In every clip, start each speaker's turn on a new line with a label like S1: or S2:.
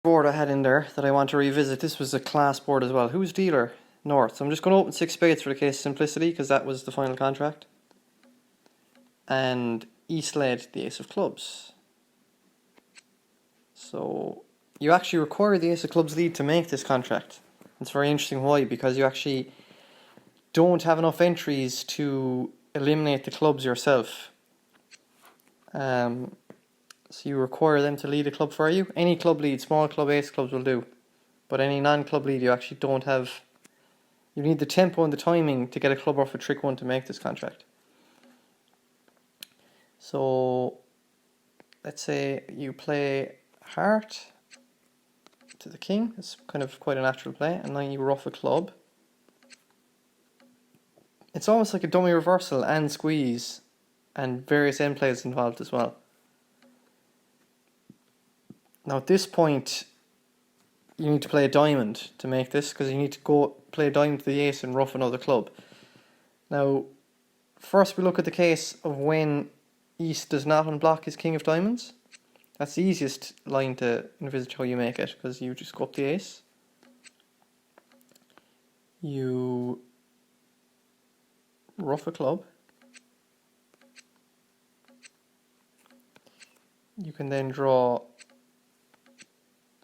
S1: board I had in there that I want to revisit. This was a class board as well. Who's dealer? North. So I'm just going to open 6 spades for the case of simplicity, because that was the final contract. And East led the ace of clubs. So you actually require the ace of clubs lead to make this contract. It's very interesting. Why? Because you actually don't have enough entries to eliminate the clubs yourself. So you require them to lead a club for you. Any club lead, small club, ace clubs will do. But any non-club lead you actually don't have. You need the tempo and the timing to get a club off a trick 1 to make this contract. So let's say you play heart to the king. It's kind of quite a natural play. And then you ruff a club. It's almost like a dummy reversal and squeeze and various end plays involved as well. Now at this point, you need to play a diamond to make this, because you need to go play a diamond to the ace and ruff another club. Now, first we look at the case of when East does not unblock his king of diamonds. That's the easiest line to envisage how you make it, because you just go up the ace. You ruff a club. You can then draw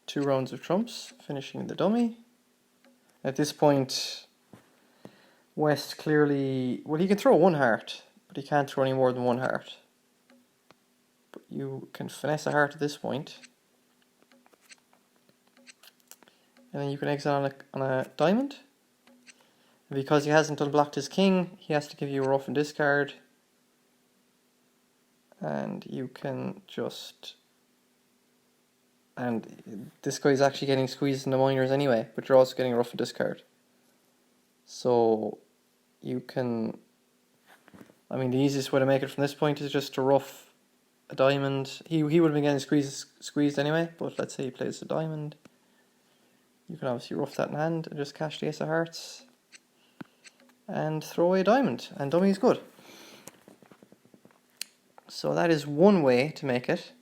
S1: 2 rounds of trumps, finishing the dummy. At this point, West clearly... Well, he can throw 1 heart, but he can't throw any more than 1 heart. But you can finesse a heart at this point. And then you can exit on a diamond. And because he hasn't unblocked his king, he has to give you a ruff and discard. And you can just... And this guy's actually getting squeezed in the minors anyway, but you're also getting a ruff and discard. So you can... I mean, the easiest way to make it from this point is just to ruff a diamond. He would have been getting squeezed anyway, but let's say he plays a diamond. You can obviously ruff that in hand and just cash the ace of hearts. And throw away a diamond, and dummy is good. So that is one way to make it.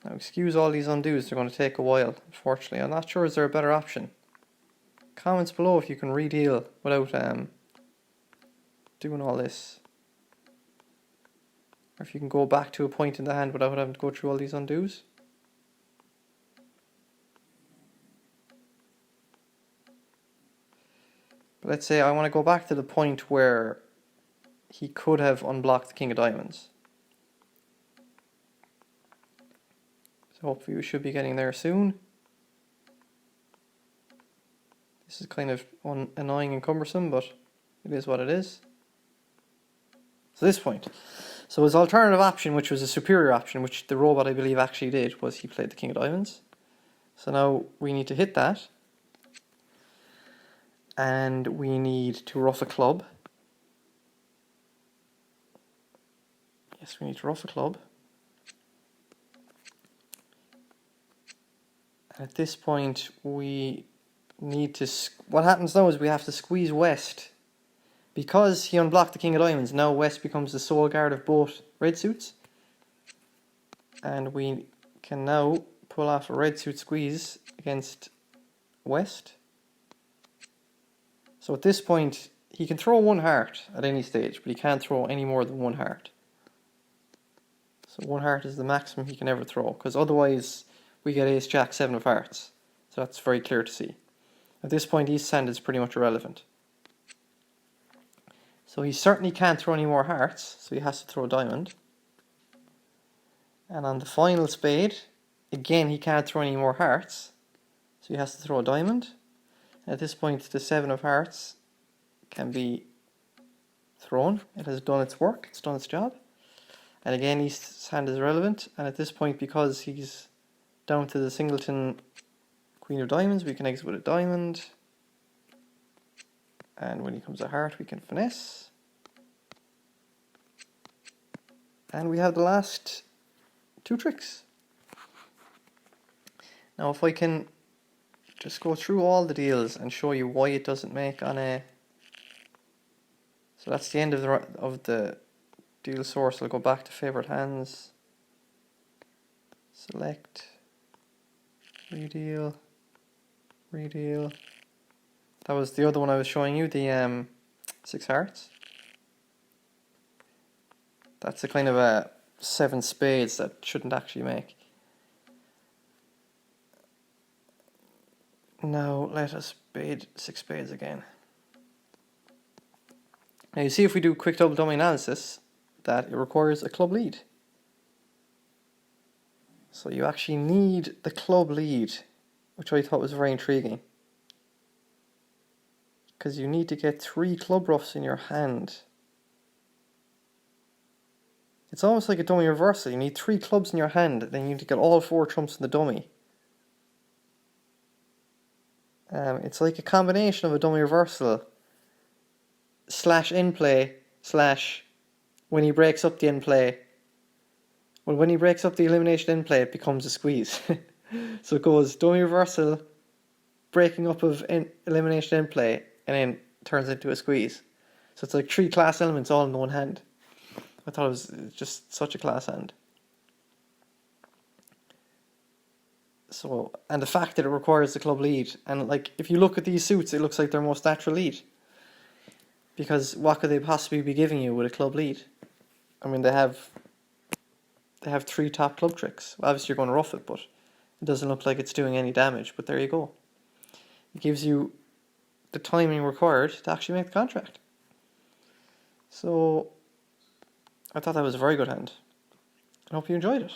S1: Now excuse all these undos, they're going to take a while, unfortunately. I'm not sure is there a better option. Comments below if you can redeal without doing all this. Or if you can go back to a point in the hand without having to go through all these undos. But let's say I want to go back to the point where he could have unblocked the king of diamonds. So hopefully we should be getting there soon. This is kind of annoying and cumbersome, but it is what it is. So this point. So his alternative option, which was a superior option, which the robot I believe actually did, was he played the king of diamonds. So now we need to hit that. And we need to ruff a club. Yes, we need to ruff a club. And at this point, we need to... What happens now is we have to squeeze West. Because he unblocked the king of diamonds, now West becomes the sole guard of both red suits. And we can now pull off a red suit squeeze against West. So at this point, he can throw 1 heart at any stage, but he can't throw any more than 1 heart. So 1 heart is the maximum he can ever throw, because otherwise we get ace, jack, 7 of hearts. So that's very clear to see. At this point, East's hand is pretty much irrelevant. So he certainly can't throw any more hearts, so he has to throw a diamond. And on the final spade, again he can't throw any more hearts, so he has to throw a diamond. At this point, the 7 of hearts can be thrown. It has done its work, it's done its job. And again, East's hand is irrelevant. And at this point, because he's down to the singleton queen of diamonds, we can exit with a diamond. And when he comes a heart, we can finesse. And we have the last 2 tricks. Now, if I can just go through all the deals and show you why it doesn't make on a... So that's the end of the deal source. I'll go back to favorite hands. Select. redeal, redeal. That was the other one I was showing you, the 6 hearts. That's a kind of a 7 spades that shouldn't actually make. Now let us spade 6 spades again. Now you see, if we do quick double dummy analysis, that it requires a club lead. So you actually need the club lead, which I thought was very intriguing. Because you need to get 3 club ruffs in your hand. It's almost like a dummy reversal. You need 3 clubs in your hand, then you need to get all 4 trumps in the dummy. It's like a combination of a dummy reversal / in play / when he breaks up the in play. Well, when he breaks up the elimination in play, it becomes a squeeze. So it goes dummy reversal, breaking up of elimination in play, and then turns into a squeeze. So it's like 3 class elements all in one hand. I thought it was just such a class hand. So, and the fact that it requires the club lead, and like if you look at these suits, it looks like their most natural lead. Because what could they possibly be giving you with a club lead? I mean, they have 3 top club tricks. Well, obviously you're going to rough it, but it doesn't look like it's doing any damage. But there you go. It gives you the timing required to actually make the contract. So I thought that was a very good hand. I hope you enjoyed it.